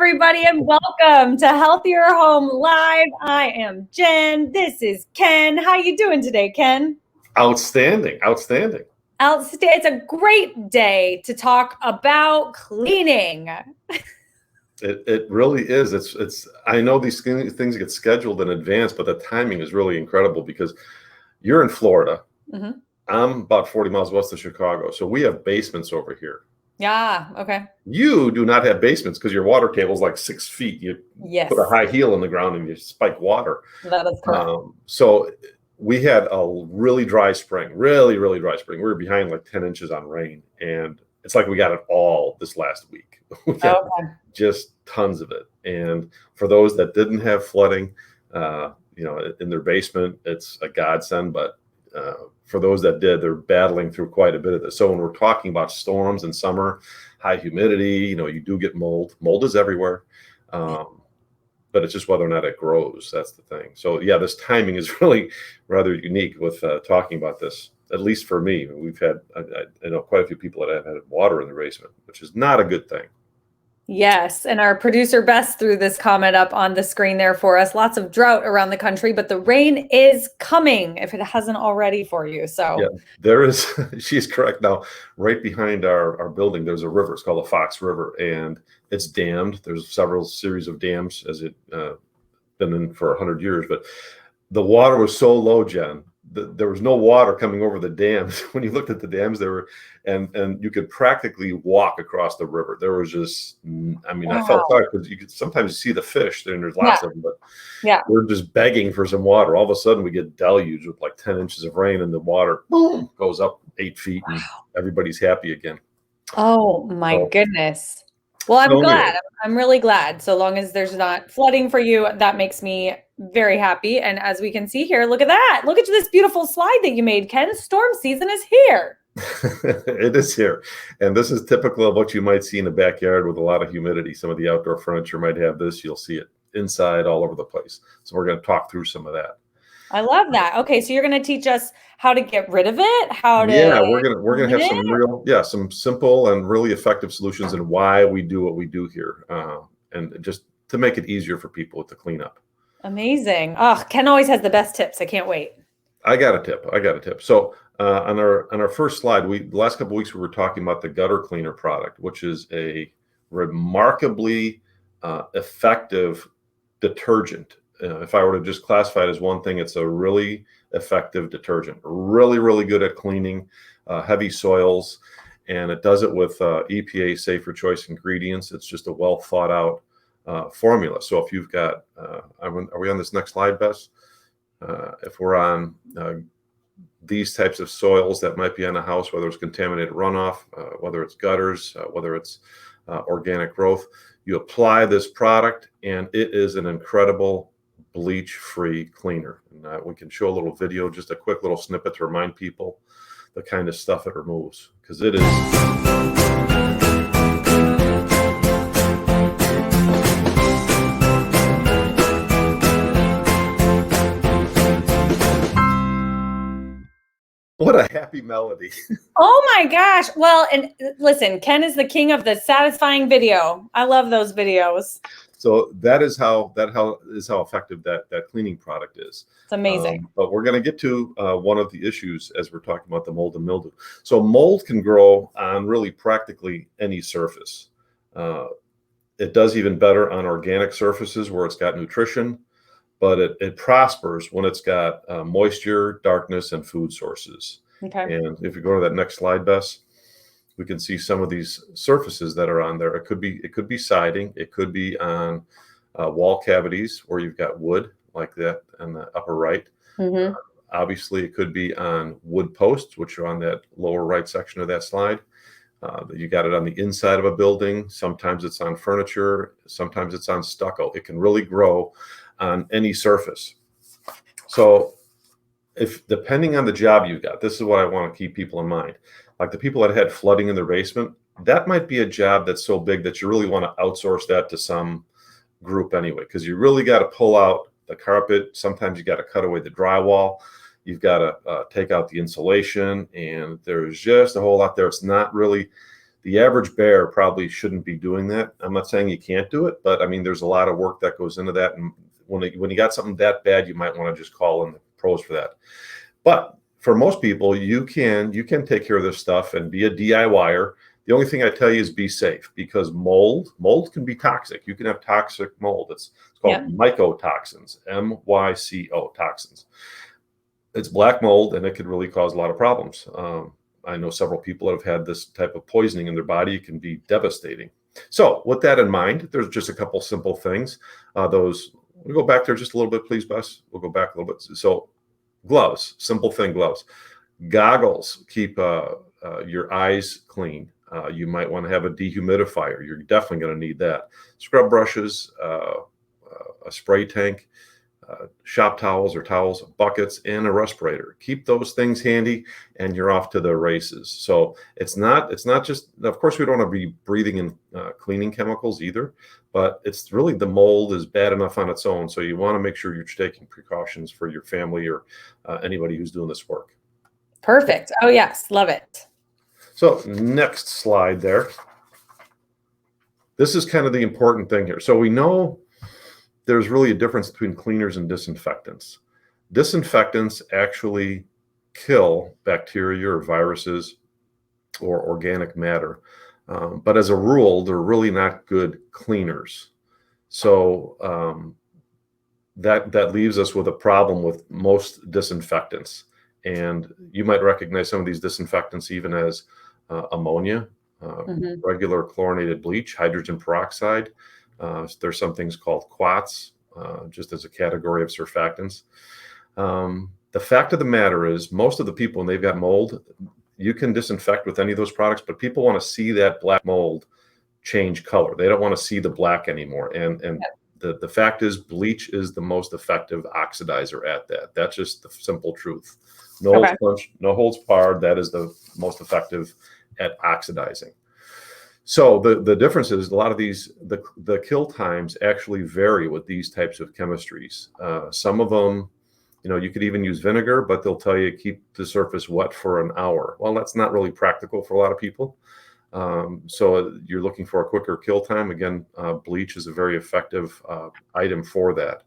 everybody, and welcome to Healthier Home Live. I am Jen. This is Ken. How you doing today, Ken? Outstanding. It's a great day to talk about cleaning. It really is. It's. I know these things get scheduled in advance, but the timing is really incredible because you're in Florida. Mm-hmm. I'm about 40 miles west of Chicago, so we have basements over here. Yeah. Okay. You do not have basements because your water table is like 6 feet. You put a high heel in the ground and you spike water. That is correct. So we had a really dry spring, really dry spring. We were behind like 10 inches on rain, and it's like we got it all this last week. We got just tons of it. And for those that didn't have flooding, in their basement, it's a godsend. But for those that did, they're battling through quite a bit of this. So when we're talking about storms in summer, high humidity, you do get mold. Mold is everywhere. But it's just whether or not it grows. That's the thing. So yeah, this timing is really rather unique with talking about this. At least for me, we've had I know quite a few people that have had water in their basement, which is not a good thing. Yes, and our producer Bess threw this comment up on the screen there for us. Lots of drought around the country, but the rain is coming if it hasn't already for you. So yeah, there is. She's correct. Now, right behind our building, there's a river. It's called the Fox River, and it's dammed. There's several series of dams as it been in for 100 years, but the water was so low, Jen. There was no water coming over the dams. When you looked at the dams, there were, and you could practically walk across the river. There was just, I felt sorry because you could sometimes see the fish, and there's lots of them, but we're just begging for some water. All of a sudden, we get deluged with like 10 inches of rain, and the water boom goes up 8 feet, and everybody's happy again. Oh my goodness. Well, I'm glad. I'm really glad. So long as there's not flooding for you, that makes me very happy. And as we can see here, look at that. Look at this beautiful slide that you made, Ken. Storm season is here. It is here. And this is typical of what you might see in the backyard with a lot of humidity. Some of the outdoor furniture might have this. You'll see it inside all over the place. So we're going to talk through some of that. I love that. Okay, so you're going to teach us how to get rid of it, we're gonna have some simple and really effective solutions and why we do what we do here, and just to make it easier for people to clean up. Amazing. Oh, Ken always has the best tips. I can't wait. I got a tip. So on our first slide, the last couple of weeks we were talking about the gutter cleaner product, which is a remarkably effective detergent. If I were to just classify it as one thing, it's a really effective detergent, really good at cleaning heavy soils, and it does it with EPA safer choice ingredients. It's just a well thought out formula. So if you've got, are we on this next slide, Bess? If we're on these types of soils that might be on a house, whether it's contaminated runoff, whether it's gutters, whether it's organic growth, you apply this product, and it is an incredible bleach-free cleaner. And we can show a little video, just a quick little snippet to remind people the kind of stuff it removes, because it is. What a happy melody. Oh my gosh. Well, and listen, Ken is the king of the satisfying video. I love those videos. So that is how effective that cleaning product is. It's amazing. But we're going to get to one of the issues as we're talking about the mold and mildew. So mold can grow on really practically any surface. It does even better on organic surfaces where it's got nutrition, but it prospers when it's got moisture, darkness, and food sources. Okay. And if you go to that next slide, Bess, we can see some of these surfaces that are on there. It could be siding. It could be on wall cavities where you've got wood like that in the upper right. Mm-hmm. Obviously, it could be on wood posts, which are on that lower right section of that slide. You got it on the inside of a building. Sometimes it's on furniture. Sometimes it's on stucco. It can really grow on any surface. So if depending on the job you've got, this is what I want to keep people in mind. Like the people that had flooding in their basement, that might be a job that's so big that you really want to outsource that to some group anyway, because you really got to pull out the carpet. Sometimes you got to cut away the drywall. You've got to take out the insulation, and there's just a whole lot there. It's not really The average bear probably shouldn't be doing that. I'm not saying you can't do it, but I mean, there's a lot of work that goes into that. And when you got something that bad, you might want to just call in the pros for that. But for most people, you can take care of this stuff and be a DIYer. The only thing I tell you is be safe, because mold can be toxic. You can have toxic mold. It's called mycotoxins, MYCO toxins. It's black mold, and it could really cause a lot of problems. I know several people that have had this type of poisoning in their body. It can be devastating. So with that in mind, there's just a couple simple things. We'll go back there just a little bit, please, Bess. We'll go back a little bit. So gloves, simple thing, gloves. Goggles, keep your eyes clean. You might want to have a dehumidifier. You're definitely going to need that. Scrub brushes, a spray tank, shop towels or towels, buckets, and a respirator. Keep those things handy, and you're off to the races. So it's not just, of course, we don't want to be breathing in cleaning chemicals either, but it's really, the mold is bad enough on its own. So you want to make sure you're taking precautions for your family or anybody who's doing this work. Perfect. Oh yes, love it. So next slide there. This is kind of the important thing here. So we know there's really a difference between cleaners and disinfectants. Disinfectants actually kill bacteria or viruses or organic matter. But as a rule, they're really not good cleaners. So that leaves us with a problem with most disinfectants. And you might recognize some of these disinfectants even as ammonia, regular chlorinated bleach, hydrogen peroxide. There's some things called quats, just as a category of surfactants. The fact of the matter is, most of the people, when they've got mold, you can disinfect with any of those products, but people want to see that black mold change color. They don't want to see the black anymore. And the fact is, bleach is the most effective oxidizer at that. That's just the simple truth. No holds punched, no holds barred. That is the most effective at oxidizing. So the difference is, a lot of these, the kill times actually vary with these types of chemistries. Some of them, you could even use vinegar, but they'll tell you keep the surface wet for an hour. Well, that's not really practical for a lot of people. So you're looking for a quicker kill time. Again, bleach is a very effective item for that.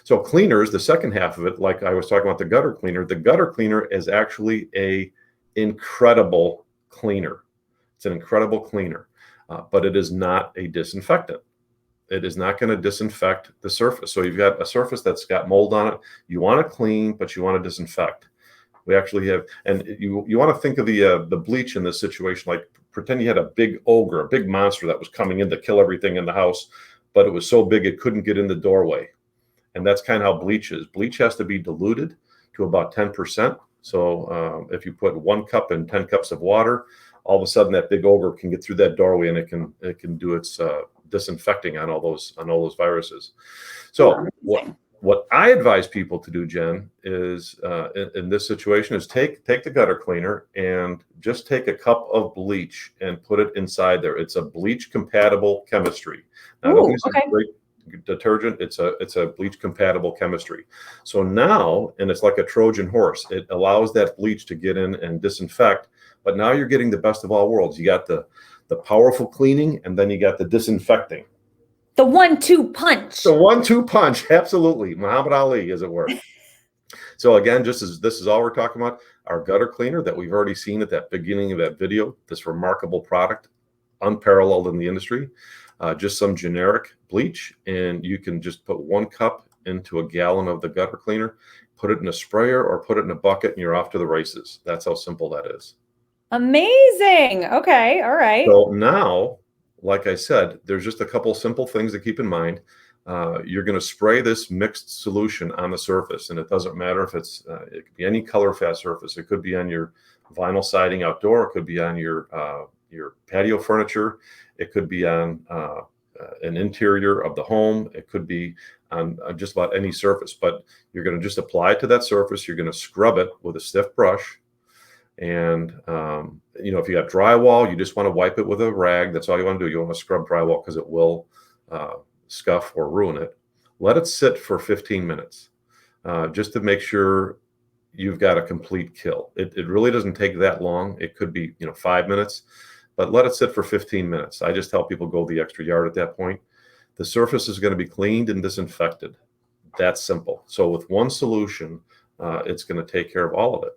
So cleaners, the second half of it, like I was talking about the gutter cleaner is actually a incredible cleaner. It's an incredible cleaner, but it is not a disinfectant. It is not going to disinfect the surface. So you've got a surface that's got mold on it. You want to clean, but you want to disinfect. We actually have, and you want to think of the bleach in this situation, like pretend you had a big ogre, a big monster that was coming in to kill everything in the house, but it was so big it couldn't get in the doorway. And that's kind of how bleach is. Bleach has to be diluted to about 10%. So if you put 1 cup in 10 cups of water, all of a sudden that big ogre can get through that doorway, and it can do its disinfecting on all those viruses. So what I advise people to do, Jen, is in this situation is take the gutter cleaner and just take a cup of bleach and put it inside there. It's a bleach compatible chemistry. Not only is it great detergent, it's a bleach compatible chemistry. So now, and it's like a Trojan horse, it allows that bleach to get in and disinfect. But now you're getting the best of all worlds. You got the powerful cleaning, and then you got the disinfecting. The 1-2 punch. The 1-2 punch, absolutely. Muhammad Ali, as it were. So again, just as this is all we're talking about, our gutter cleaner that we've already seen at that beginning of that video, this remarkable product, unparalleled in the industry, just some generic bleach, and you can just put 1 cup into a gallon of the gutter cleaner, put it in a sprayer or put it in a bucket, and you're off to the races. That's how simple that is. Amazing. Okay. All right. So now, like I said, there's just a couple simple things to keep in mind. You're going to spray this mixed solution on the surface, and it doesn't matter if it could be any color fast surface. It could be on your vinyl siding outdoor. It could be on your patio furniture. It could be on an interior of the home. It could be on just about any surface, but you're going to just apply it to that surface. You're going to scrub it with a stiff brush. And, if you got drywall, you just want to wipe it with a rag. That's all you want to do. You want to scrub drywall because it will scuff or ruin it. Let it sit for 15 minutes just to make sure you've got a complete kill. It really doesn't take that long. It could be, 5 minutes. but let it sit for 15 minutes. I just help people go the extra yard at that point. The surface is going to be cleaned and disinfected. That's simple. So with one solution, it's going to take care of all of it.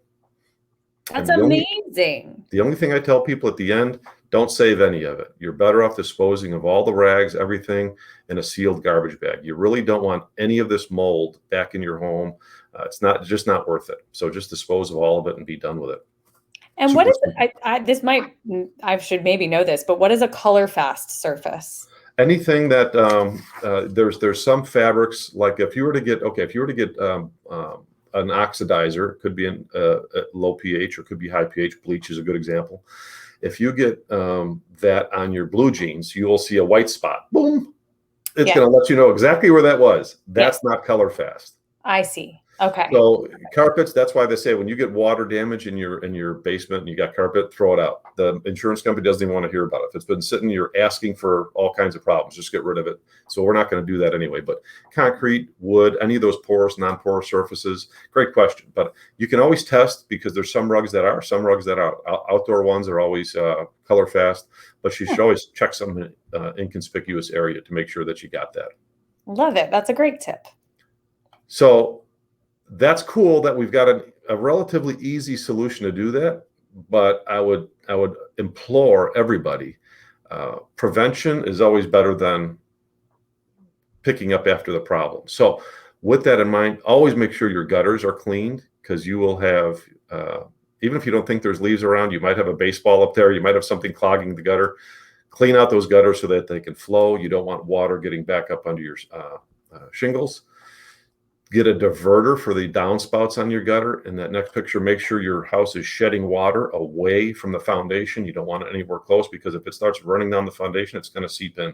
That's amazing. The only thing I tell people at the end, don't save any of it. You're better off disposing of all the rags, everything, in a sealed garbage bag. You really don't want any of this mold back in your home. It's just not worth it. So just dispose of all of it and be done with it. And what is I should maybe know this, but what is a color fast surface? Anything that there's some fabrics, like if you were to get an oxidizer, could be a low pH or could be high pH. Bleach is a good example. If you get that on your blue jeans, you will see a white spot. Boom. It's going to let you know exactly where that was. That's not color fast. I see. Okay. So carpets, that's why they say when you get water damage in your basement and you got carpet, throw it out. The insurance company doesn't even want to hear about it. If it's been sitting, you're asking for all kinds of problems. Just get rid of it. So we're not going to do that anyway. But concrete, wood, any of those porous, non-porous surfaces, great question. But you can always test, because there's some rugs that are. Outdoor ones are always color fast, but you should always check some inconspicuous area to make sure that you got that. Love it. That's a great tip. So that's cool that we've got a relatively easy solution to do that. But I would implore everybody, prevention is always better than picking up after the problem. So with that in mind, always make sure your gutters are cleaned, because you will have, even if you don't think there's leaves around, you might have a baseball up there, you might have something clogging the gutter. Clean out those gutters so that they can flow. You don't want water getting back up under your shingles. Get a diverter for the downspouts on your gutter. In that next picture, make sure your house is shedding water away from the foundation. You don't want it anywhere close, because if it starts running down the foundation, it's going to seep in.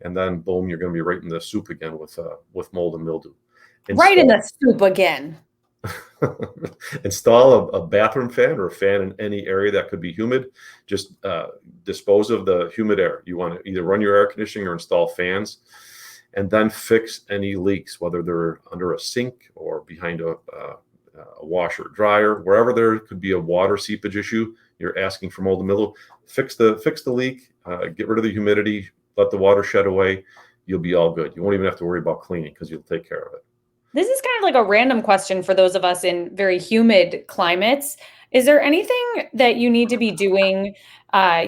And then boom, you're going to be right in the soup again with mold and mildew. Right in the soup again. Install a bathroom fan or a fan in any area that could be humid. Just dispose of the humid air. You want to either run your air conditioning or install fans. And then fix any leaks, whether they're under a sink or behind a washer or dryer, wherever there could be a water seepage issue. You're asking for mold and mildew. Fix the leak. Get rid of the humidity. Let the water shed away. You'll be all good. You won't even have to worry about cleaning, because you'll take care of it. This is kind of like a random question for those of us in very humid climates. Is there anything that you need to be doing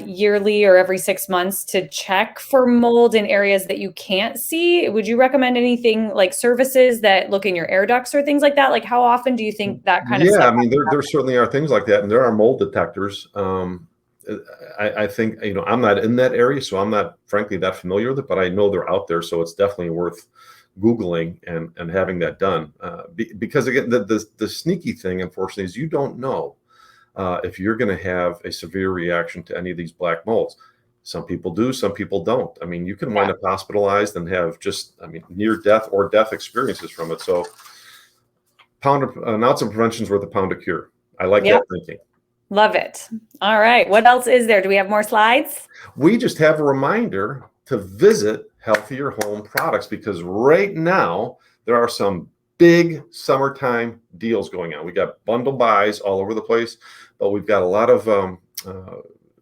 yearly or every 6 months to check for mold in areas that you can't see? Would you recommend anything like services that look in your air ducts or things like that? Like, how often do you think that kind of stuff? Yeah, I mean, there certainly are things like that, and there are mold detectors. I think, I'm not in that area, so I'm not, frankly, that familiar with it, but I know they're out there, so it's definitely worth Googling and having that done. Because again, the sneaky thing, unfortunately, is you don't know if you're going to have a severe reaction to any of these black molds. Some people do, some people don't. I mean, you can wind up hospitalized and have near death or death experiences from it. So an ounce of prevention is worth a pound of cure. I like that thinking. Love it. All right. What else is there? Do we have more slides? We just have a reminder to visit Healthier Home Products, because right now there are some big summertime deals going on. We got bundle buys all over the place, but we've got a lot of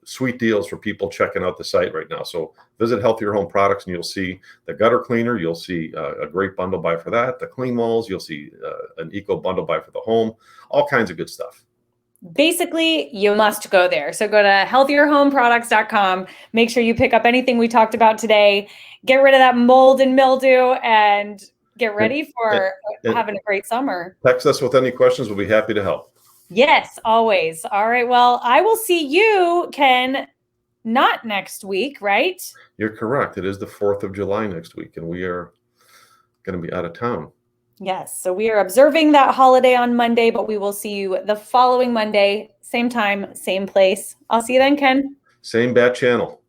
sweet deals for people checking out the site right now. So visit Healthier Home Products and you'll see the gutter cleaner. You'll see a great bundle buy for that. The clean walls, you'll see an eco bundle buy for the home, all kinds of good stuff. Basically, you must go there. So go to healthierhomeproducts.com. Make sure you pick up anything we talked about today. Get rid of that mold and mildew and get ready for having a great summer. Text us with any questions. We'll be happy to help. Yes, always. All right. Well, I will see you, Ken, not next week, right? You're correct. It is the 4th of July next week, and we are going to be out of town. Yes. So we are observing that holiday on Monday, but we will see you the following Monday, same time, same place. I'll see you then, Ken. Same bat channel.